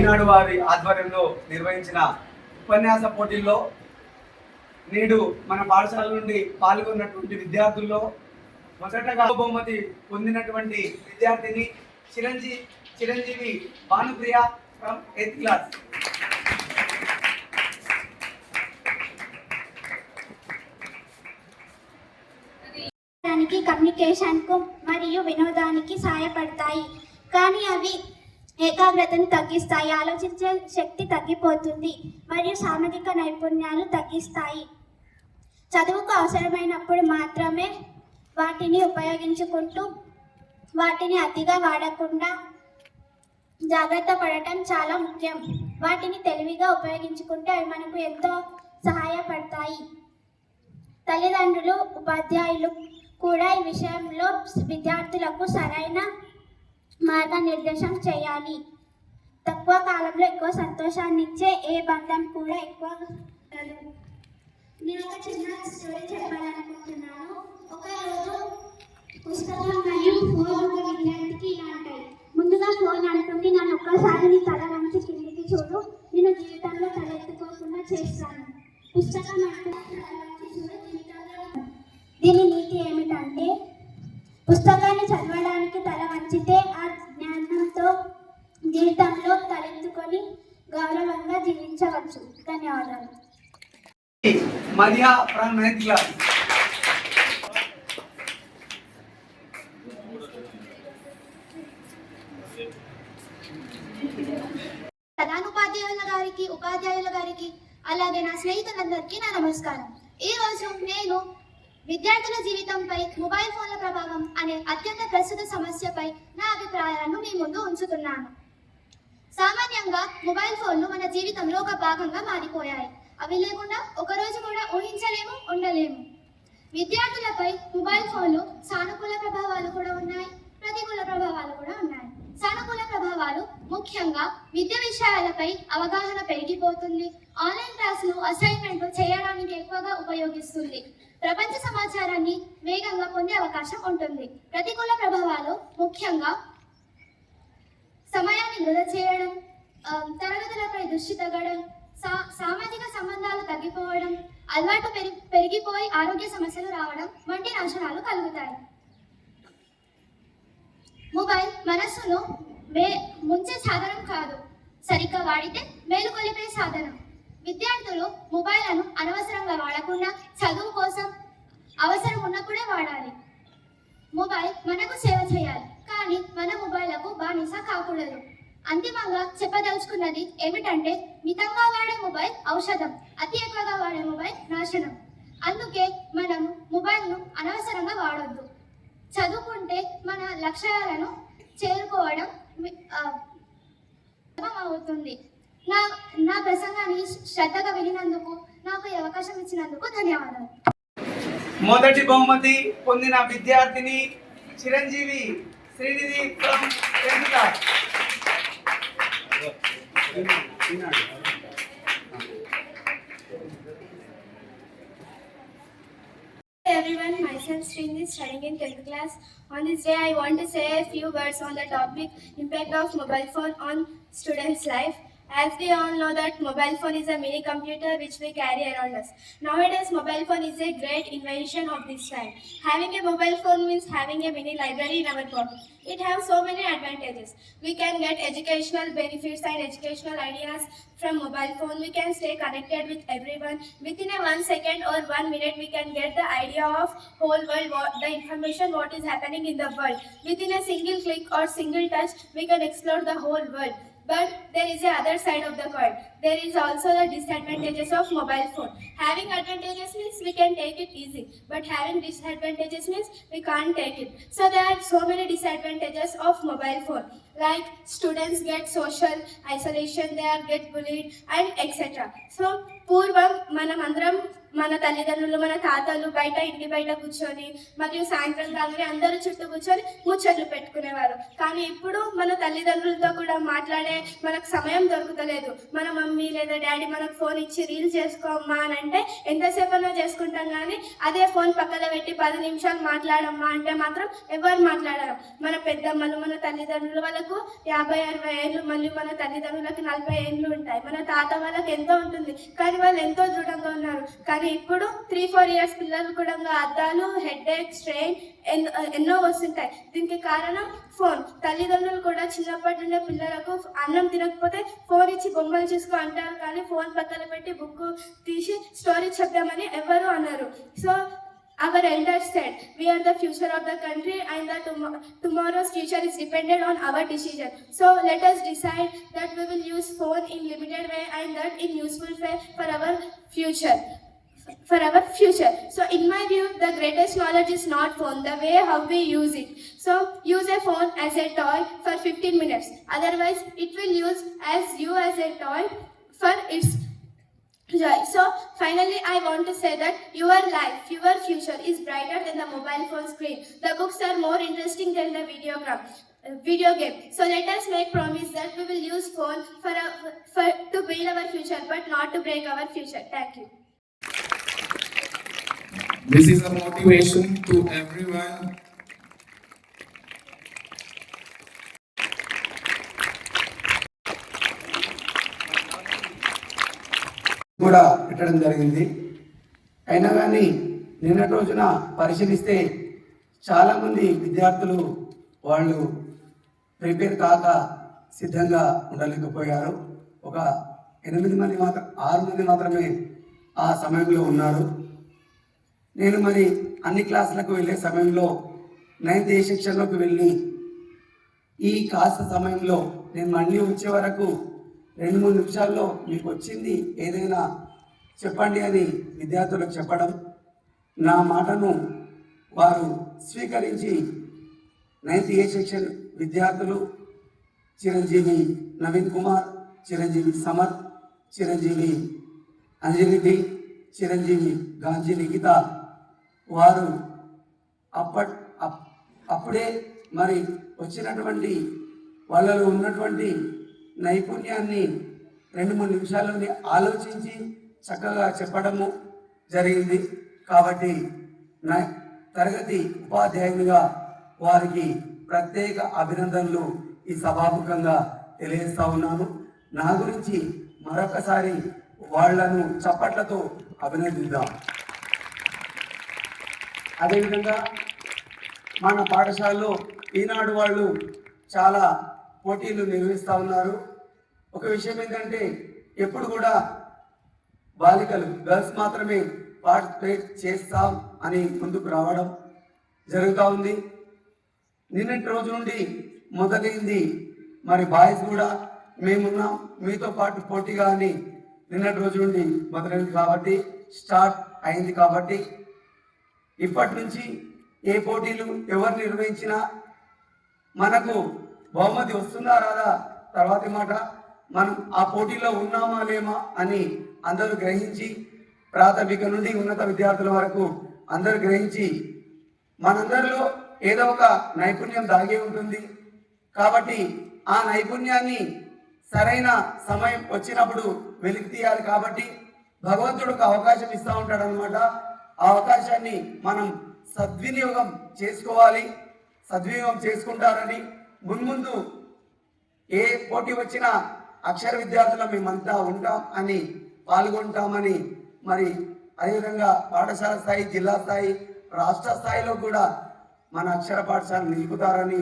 ఈనాడు వారి ఆధ్వర్యంలో నిర్వహించిన ఉపన్యాస పోటీల్లో నేడు మన పాఠశాల నుండి పాల్గొన్నటువంటి విద్యార్థుల్లో మొదటగా బహుమతి పొందినటువంటి విద్యార్థిని Chiranjeevi Bhanupriya from 8th class. కమ్యూనికేషన్కు మరియు వినోదానికి సహాయపడతాయి, కానీ అవి ఏకాగ్రతను తగ్గిస్తాయి, ఆలోచించే శక్తి తగ్గిపోతుంది మరియు సామాజిక నైపుణ్యాలు తగ్గిస్తాయి. చదువుకు అవసరమైనప్పుడు మాత్రమే వాటిని ఉపయోగించుకుంటూ వాటిని అతిగా వాడకుండా జాగ్రత్త పడటం చాలా ముఖ్యం. వాటిని తెలివిగా ఉపయోగించుకుంటే అవి మనకు ఎంతో సహాయపడతాయి. తల్లిదండ్రులు, ఉపాధ్యాయులు కూడా ఈ విషయంలో విద్యార్థులకు సరైన మార్గనిర్దేశం చేయాలి. తక్కువ కాలంలో ఎక్కువ సంతోషాన్ని ఇచ్చే ఏ బంధం కూడా ఎక్కువ. నేను ఒక చిన్న స్టోరీ చెప్పాలనుకుంటున్నాను. ఒకరోజు పుస్తకం మరియు ఫోన్ ఒక విద్యార్థికి ఇలా అంటాయి. ముందుగా ఫోన్ అంటుంది, నన్ను ఒక్కసారి నీ తల వంచి కిందికి చూడు, నేను జీవితంలో తలెత్తుకోకుండా చేస్తాను. పుస్తకం అంటుంది, తల వంచి చూడు, జీవితంలో. దీని నీతి ఏమిటంటే, పుస్తకాన్ని చదవడానికి తల వంచితే ఆ జ్ఞానంతో జీవితంలో తలెత్తుకొని గౌరవంగా జీవించవచ్చు. ధన్యవాదాలు. మధ్య ఫ్రమ్ 9th క్లాస్. ప్రధానోపాధ్యాయుల గారికి, ఉపాధ్యాయుల గారికి, అలాగే నా స్నేహితులందరికీ నా నమస్కారం. ఈరోజు నేను విద్యార్థుల జీవితంపై మొబైల్ ఫోన్ల ప్రభావం అనే అత్యంత ప్రస్తుత సమస్యపై నా అభిప్రాయాలను మీ ముందు ఉంచుతున్నాను. సామాన్యంగా మొబైల్ ఫోన్లు మన జీవితంలో ఒక భాగంగా మారిపోయాయి. అవి లేకుండా ఒకరోజు కూడా ఊహించలేము, ఉండలేము. విద్యార్థులపై మొబైల్ ఫోన్లు సానుకూల ప్రభావాలు కూడా ఉన్నాయి, ప్రతికూల ప్రభావాలు కూడా ఉన్నాయి. సానుకూల ప్రభావాలు ముఖ్యంగా విద్య విషయాలపై అవగాహన పెరిగిపోతుంది, ఆన్లైన్ క్లాసులు, అసైన్మెంట్లు చేయడానికి ఎక్కువగా ఉపయోగిస్తుంది, ప్రపంచ సమాచారాన్ని వేగంగా పొందే అవకాశం ఉంటుంది. ప్రతికూల ప్రభావాలు ముఖ్యంగా సమయాన్ని వృధా చేయడం, తరగతులపై దృష్టి తగ్గడం, సామాజిక సంబంధాలు తగ్గిపోవడం, అలవాటు పెరిగిపోయి ఆరోగ్య సమస్యలు రావడం వంటి నాశనాలు కలుగుతాయి. మొబైల్ మనస్సును ముంచే సాధనం కాదు, సరిగ్గా వాడితే మేలుకొలిపే సాధనం. విద్యార్థులు మొబైల్ను అనవసరంగా వాడకుండా చదువు కోసం అవసరం ఉన్నప్పుడే వాడాలి. మొబైల్ మనకు సేవ చేయాలి, కానీ మన మొబైల్కు బానిస కాకూడదు. అంతిమంగా చెప్పదలుచుకున్నది ఏమిటంటే, మితంగా వాడే మొబైల్ ఔషధం, అతి ఎక్కువగా వాడే మొబైల్ నాశనం. అందుకే మనం మొబైల్ను అనవసరంగా వాడొద్దు. చదువుకుంటే మన లక్ష్యాలను చేరుకోవడం అవుతుంది. నా ప్రసంగాన్ని శ్రద్ధగా వినినందుకు, నాకు ఈ అవకాశం ఇచ్చినందుకు ధన్యవాదాలు. మొదటి బహుమతి పొందిన విద్యార్థిని Chiranjeevi Srinidhi from 10th class. Everyone, myself Srini, studying in 10th class. On this day, I want to say a few words on the topic impact of mobile phone on students' life. As we all know that mobile phone is a mini computer which we carry around us. Nowadays, mobile phone is a great invention of this time. Having a mobile phone means having a mini library in our pocket. It has so many advantages. We can get educational benefits and educational ideas from mobile phone. We can stay connected with everyone. Within a 1 second or 1 minute, we can get the idea of whole world, the information what is happening in the world. Within a single click or single touch, we can explore the whole world. But there is a other side of the coin. There is also the disadvantages of mobile phone. Having advantages means we can take it easy, but having disadvantages means we can't take it. So there are so many disadvantages of mobile phone. Like students get social isolation, they are get bullied and etc. So పూర్వం మనం అందరం మన తల్లిదండ్రులు, మన తాతలు బయట ఇంటి బయట కూర్చొని మరియు సాయంత్రం కాగానే అందరూ చుట్టూ కూర్చొని ముచ్చట్లు పెట్టుకునేవారు. కానీ ఇప్పుడు మన తల్లిదండ్రులతో కూడా మాట్లాడే మనకు సమయం దొరుకుతలేదు. మన మమ్మీ లేదా డాడీ మనకు ఫోన్ ఇచ్చి రీల్స్ చేసుకోమ్మా అని అంటే ఎంతసేపైనా చేసుకుంటాం, కానీ అదే ఫోన్ పక్కన పెట్టి 10 నిమిషాలు మాట్లాడమ్మా అంటే మాత్రం ఎవరు మాట్లాడరు. మన పెద్దమ్మలు, మన తల్లిదండ్రులు వాళ్ళకు 50-60 ఏళ్ళు, మళ్ళీ మన తల్లిదండ్రులకి 40 ఏళ్ళు ఉంటాయి. మన తాత వాళ్ళకి ఎంతో ఉంటుంది, కానీ వాళ్ళు ఎంతో దృఢంగా ఉన్నారు. కానీ ఇప్పుడు 3-4 ఇయర్స్ పిల్లలు కూడా అద్దాలు, హెడేక్, స్ట్రెయిన్ ఎన్నో వస్తుంటాయి. దీనికి కారణం ఫోన్. తల్లిదండ్రులు కూడా చిన్నప్పటి నుండే పిల్లలకు అన్నం తినకపోతే ఫోన్ ఇచ్చి బొమ్మలు చూసుకో అంటారు, కానీ ఫోన్ పక్కన పెట్టి బుక్ తీసి స్టోరీ చెప్దామని ఎవరు అన్నారు. So our elders said, we are the future of the country and that tomorrow's future is dependent on our decision. So let us decide that we will use phone in limited way and that in useful way for our future. So in my view, the greatest knowledge is not phone, the way how we use it. So use a phone as a toy for 15 minutes. Otherwise, it will use as you as a toy for its joy. So finally, I want to say that your life, your future is brighter than the mobile phone screen. The books are more interesting than the video game. So let us make promise that we will use phone to build our future, but not to break our future. Thank you. This is a motivation to everyone. కూడా పెట్టడం జరిగింది. అయినా కానీ నిన్నటి రోజున పరిశీలిస్తే చాలామంది విద్యార్థులు వాళ్ళు ప్రిపేర్ కాక సిద్ధంగా ఉండలేకపోయారు. ఒక 6 మంది మాత్రమే ఆ సమయంలో ఉన్నారు. నేను మరి అన్ని క్లాసులకు వెళ్ళే సమయంలో 9th A సెక్షన్లోకి వెళ్ళి ఈ కాస్త సమయంలో నేను మళ్ళీ వచ్చే వరకు 2-3 నిమిషాల్లో మీకు వచ్చింది ఏదైనా చెప్పండి అని విద్యార్థులకు చెప్పడం, నా మాటను వారు స్వీకరించి 9th A సెక్షన్ విద్యార్థులు చిరంజీవి నవీన్ కుమార్, చిరంజీవి సమర్, చిరంజీవి అంజలిరెడ్డి, చిరంజీవి గాంజీ నిఖిత వారు అప్పుడే మరి వచ్చినటువంటి వాళ్ళలో ఉన్నటువంటి నైపుణ్యాన్ని 2-3 నిమిషాల్లోనే ఆలోచించి చక్కగా చెప్పడము జరిగింది. కాబట్టి నా తరగతి ఉపాధ్యాయునిగా వారికి ప్రత్యేక అభినందనలు ఈ సభాముఖంగా తెలియజేస్తా ఉన్నాను. నా గురించి మరొకసారి వాళ్లను చప్పట్లతో అభినందిద్దాం. అదేవిధంగా మన పాఠశాలలో ఈనాడు వాళ్ళు చాలా పోటీలు నిర్వహిస్తూ ఉన్నారు. ఒక విషయం ఏంటంటే ఎప్పుడు కూడా బాలికలు గర్ల్స్ మాత్రమే పార్టిసిపేట్ చేస్తాం అని ముందుకు రావడం జరుగుతూ ఉంది. నిన్నటి రోజు నుండి మొదలైంది, మరి బాయ్స్ కూడా మేమున్నాం మీతో పాటు పోటీగా అని నిన్నటి రోజు నుండి మొదలైంది కాబట్టి స్టార్ట్ అయింది. కాబట్టి ఇప్పటి నుంచి ఏ పోటీలు ఎవరు నిర్వహించినా మనకు బహుమతి వస్తుందా రాదా తర్వాతి మాట, మనం ఆ పోటీలో ఉన్నామా లేమా అని అందరూ గ్రహించి, ప్రాథమిక నుండి ఉన్నత విద్యార్థుల వరకు అందరూ గ్రహించి, మనందరిలో ఏదో ఒక నైపుణ్యం దాగి ఉంటుంది. కాబట్టి ఆ నైపుణ్యాన్ని సరైన సమయం వచ్చినప్పుడు వెలికి తీయాలి. కాబట్టి భగవంతుడు ఒక అవకాశం ఇస్తూ ఉంటాడు అనమాట. ఆ అవకాశాన్ని మనం సద్వినియోగం చేసుకోవాలి. సద్వినియోగం చేసుకుంటారని మున్ముందు ఏ పోటీ వచ్చినా అక్షర విద్యార్థులు మేమంతా ఉంటాం అని పాల్గొంటామని, మరి అదేవిధంగా పాఠశాల స్థాయి, జిల్లా స్థాయి, రాష్ట్ర స్థాయిలో కూడా మన అక్షర పాఠశాల నిలుపుతారని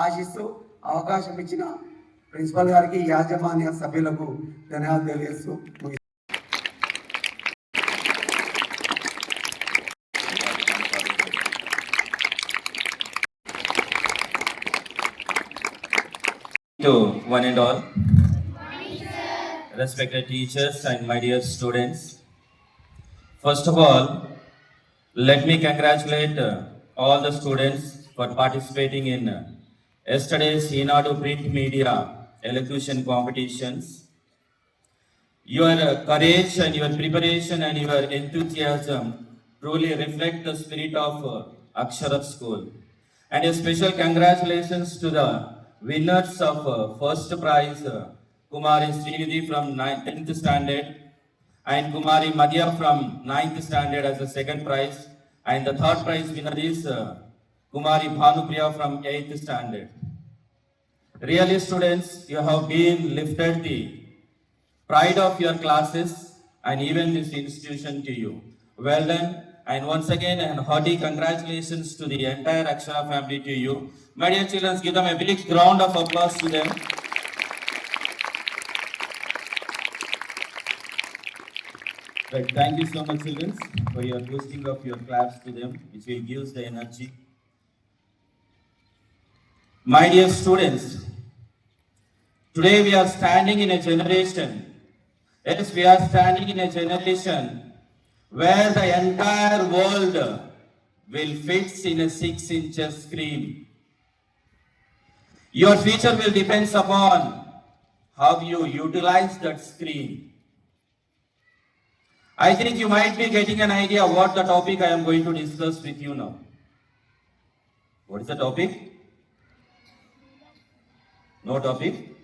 ఆశిస్తూ అవకాశం ఇచ్చిన ప్రిన్సిపల్ గారికి, యాజమాన్య సభ్యులకు ధన్యవాదాలు తెలియజేస్తూ to one and all, respected teachers and my dear students. First of all, let me congratulate all the students for participating in yesterday's Enadu print media elocution competitions. Your courage and your preparation and your enthusiasm truly reflect the spirit of Akshara School. And a special congratulations to the winners of first prize Kumari Srinidhi from 10th standard, and Kumari Madhya from 9th standard as the second prize, and the third prize winner is Kumari Bhanupriya from 8th standard. Really, students, you have been lifted the pride of your classes and even this institution to you. Well done, and once again, and hearty congratulations to the entire Akshara family to you. My dear children, give them a big round of applause to them. Right, thank you so much, children, for your boosting of your claps to them, which will give the energy. My dear students, today we are standing in a generation. Yes, we are standing in a generation where the entire world will fit in a 6-inch screen. Your future will depend upon how you utilize that screen. I think you might be getting an idea what the topic I am going to discuss with you now. What is the topic? No topic?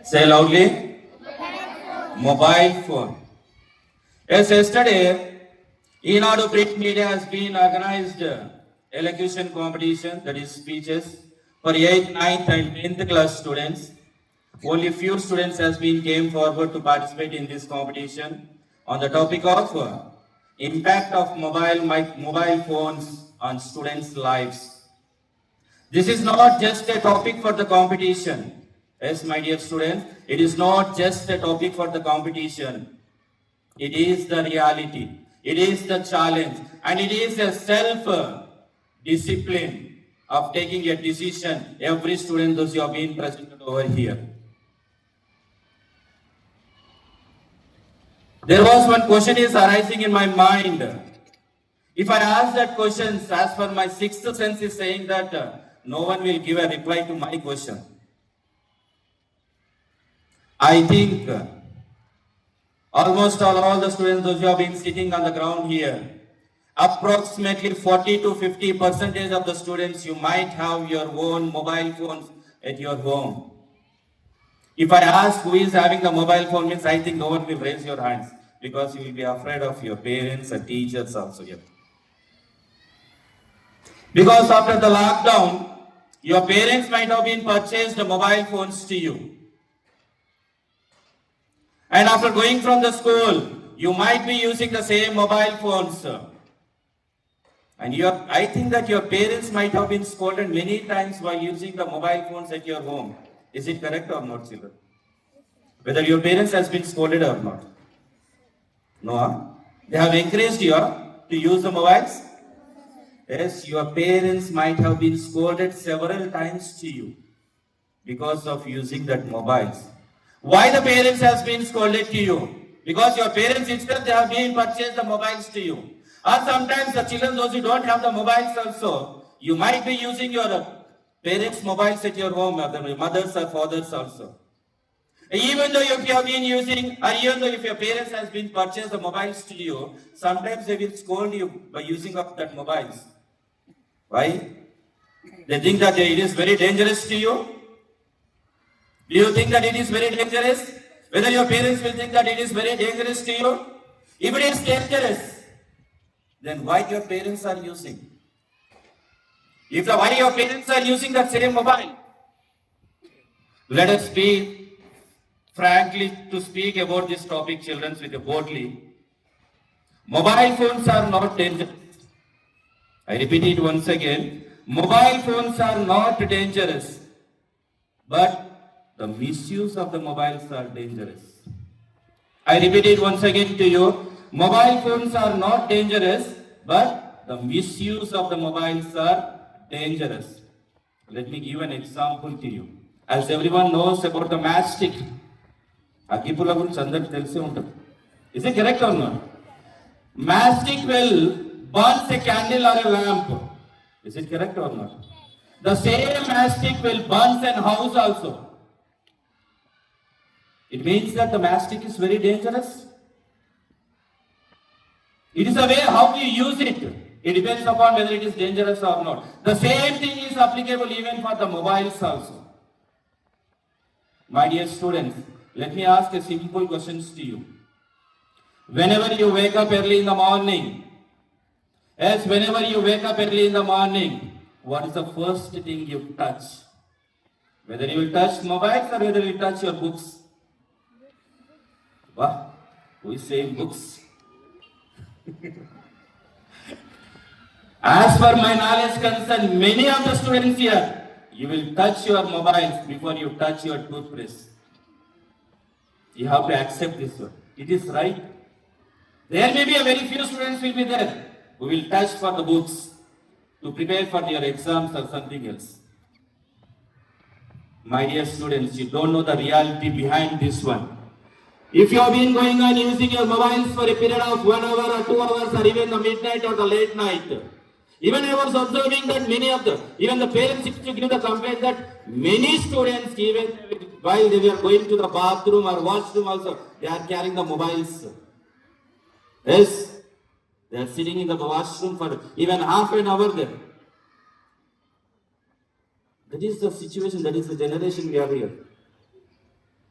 Say loudly. Mobile phone. Yes, yesterday, Enadu print media has been organized elocution competition, that is speeches, for 8th, 9th and 10th class students. Only few students has been came forward to participate in this competition on the topic of impact of mobile phones on students' lives. This is not just a topic for the competition. Yes, my dear students, it is not just a topic for the competition. It is the reality. It is the challenge. And it is a self-discipline of taking a decision. Every student, those who have been presented over here. There was one question is arising in my mind. If I ask that question, as per my sixth sense is saying that no one will give a reply to my question. I think almost all the students, those who have been sitting on the ground here, approximately 40 to 50% of the students, you might have your own mobile phones at your home. If I ask who is having the mobile phone, means I think no one will raise your hands because you will be afraid of your parents and teachers also here. Because after the lockdown, your parents might have been purchased the mobile phones to you. And after going from the school, you might be using the same mobile phones. And I think that your parents might have been scolded many times while using the mobile phones at your home. Is it correct or not, children? Whether your parents has been scolded or not? No, huh? They have encouraged you to use the mobiles? Yes, your parents might have been scolded several times to you because of using that mobiles. Why the parents has been scolded to you? Because your parents itself, they have been purchased the mobiles to you. Or sometimes the children, those who don't have the mobiles also, you might be using your parents' mobiles at your home, or the mothers or fathers also. Even though if you have been using, or even though if your parents has been purchased the mobiles to you, sometimes they will scold you by using up that mobiles. Why? They think that it is very dangerous to you. Do you think that it is very dangerous? Whether your parents will think that it is very dangerous to you? If it is dangerous, then why your parents are using? Why your parents are using that same mobile? Let us be frankly to speak about this topic, children, with you boldly. Mobile phones are not dangerous. I repeat it once again. Mobile phones are not dangerous, but the misuse of the mobiles are dangerous. I repeat it once again to you. Mobile phones are not dangerous, but the misuse of the mobiles are dangerous. Let me give an example to you. As everyone knows about the matchstick. Is it correct or not? Matchstick will burn a candle or a lamp. Is it correct or not? The same matchstick will burn a house also. It means that the matchstick is very dangerous. It is a way how you use it. It depends upon whether it is dangerous or not. The same thing is applicable even for the mobiles also. My dear students, let me ask a simple questions to you. Whenever you wake up early in the morning, whenever you wake up early in the morning, what is the first thing you touch? Whether you will touch mobiles or whether you touch your books. Wow, who is saying books? As per my knowledge concern, many of the students here, you will touch your mobiles before you touch your toothbrush. You have to accept this one. It is right. There may be a very few students will be there who will touch for the books to prepare for your exams or something else. My dear students, you don't know the reality behind this one. If you have been going on using your mobiles for a period of 1 hour or 2 hours or even the midnight or the late night, even I was observing that even the parents used to give the complaint that many students, even while they were going to the bathroom or washroom also, they are carrying the mobiles. Yes, they are sitting in the washroom for even half an hour there. That is the situation, that is the generation we are here.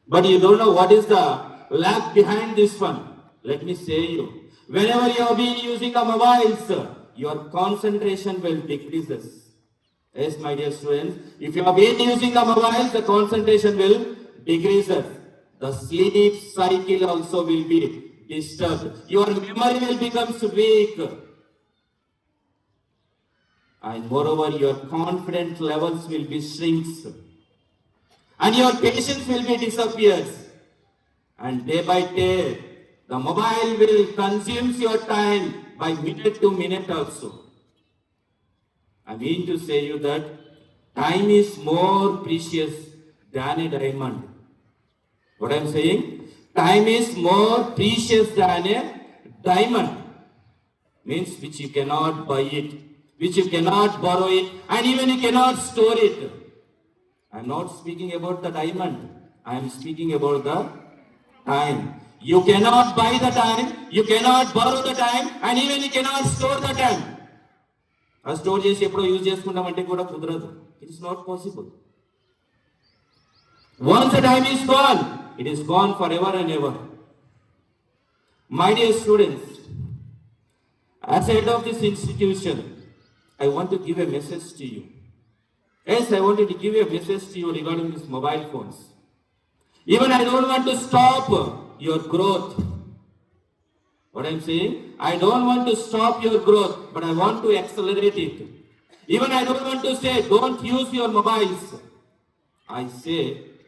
But you don't know what is the lack behind this one. Let me say you, whenever you have been using the mobiles, your concentration will decrease. Yes, my dear students, if you have been using the mobiles, the concentration will decrease. The sleep cycle also will be disturbed. Your memory will become weak. And moreover, your confidence levels will be shrinks. And your patience will be disappears. And day by day, the mobile will consume your time by minute to minute also. I mean to say you that time is more precious than a diamond. What I am saying? Time is more precious than a diamond. Means which you cannot buy it, which you cannot borrow it, and even you cannot store it. I am not speaking about the diamond. I am speaking about the time. You cannot buy the time, you cannot borrow the time, and even you cannot store the time. A store చేసి ఎప్పుడో use చేసుకుంటామంటే కూడా కుదరదు. It is not possible. Once the time is gone, it is gone forever and ever. My dear students, as head of this institution, I want to give a message to you. Yes, I wanted to give a message to you regarding these mobile phones. Even I don't want to stop your growth. What I'm saying? I don't want to stop your growth, but I want to accelerate it. Even I don't want to say, don't use your mobiles. I say,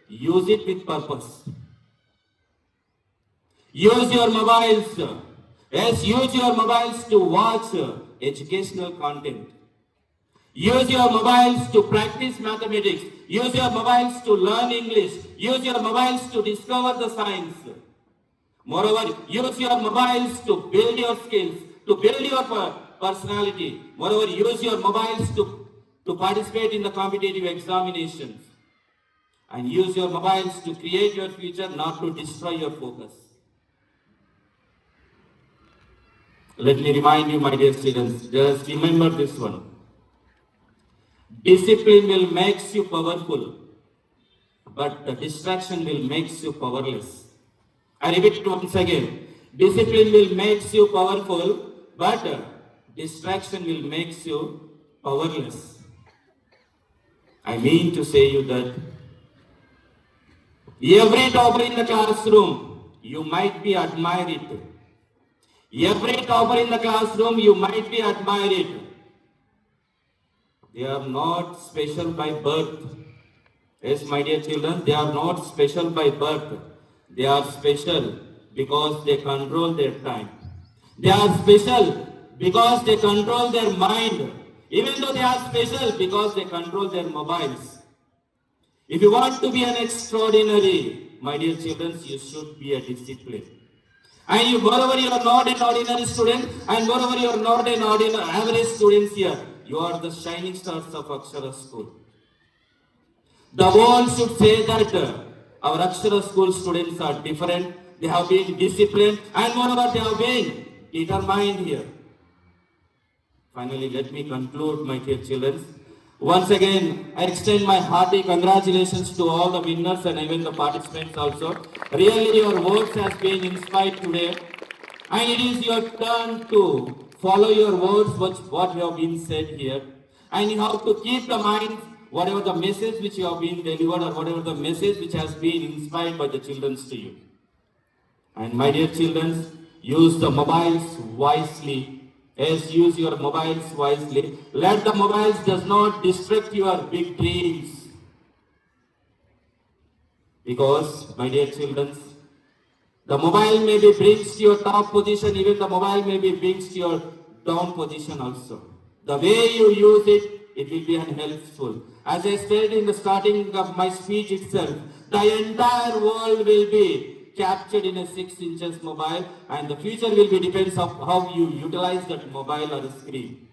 use it with purpose. Use your mobiles. Yes, use your mobiles to watch educational content. Use your mobiles to practice mathematics. Use your mobiles to learn English. Use your mobiles to discover the science. Moreover, use your mobiles to build your skills, to build your personality. Moreover, use your mobiles to participate in the competitive examinations. And use your mobiles to create your future, not to destroy your focus. Let me remind you, my dear students, just remember this one. Discipline will make you powerful, but the distraction will make you powerless. I repeat it once again. Discipline will make you powerful, but distraction will make you powerless. I mean to say you that every topper in the classroom, you might be admired. Every topper in the classroom, you might be admired. They are not special by birth. Yes, my dear children, they are not special by birth. They are special because they control their time. They are special because they control their mind. Even though they are special because they control their mobiles. If you want to be an extraordinary, my dear children, you should be a discipline. And you, moreover, you are not an ordinary student, and moreover, you are not an ordinary average students here. You are the shining stars of Akshara School. The world should say that our Akshara School students are different. They have been disciplined, and moreover, they have been determined here. Finally, let me conclude, my dear children. Once again, I extend my hearty congratulations to all the winners and even the participants also. Really, your words has been inspired today. And it is your turn to follow your words, what you have been said here. And you have to keep the mind, whatever the message which you have been delivered or whatever the message which has been inspired by the children to you. And my dear children, use the mobiles wisely. Yes, use your mobiles wisely. Let the mobiles does not distract your big dreams. Because, my dear children, the mobile maybe brings to your top position, even the mobile maybe brings to your down position also. The way you use it, it will be unhelpful. As I said in the starting of my speech itself, the entire world will be captured in a 6 inches mobile, and the future will be depends on how you utilize that mobile or the screen.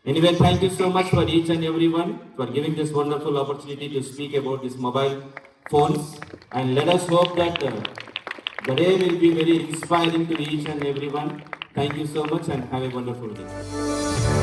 Anyway, thank you so much for each and everyone for giving this wonderful opportunity to speak about these mobile phones, and let us hope that the day will be very inspiring to each and everyone. Thank you so much and have a wonderful day.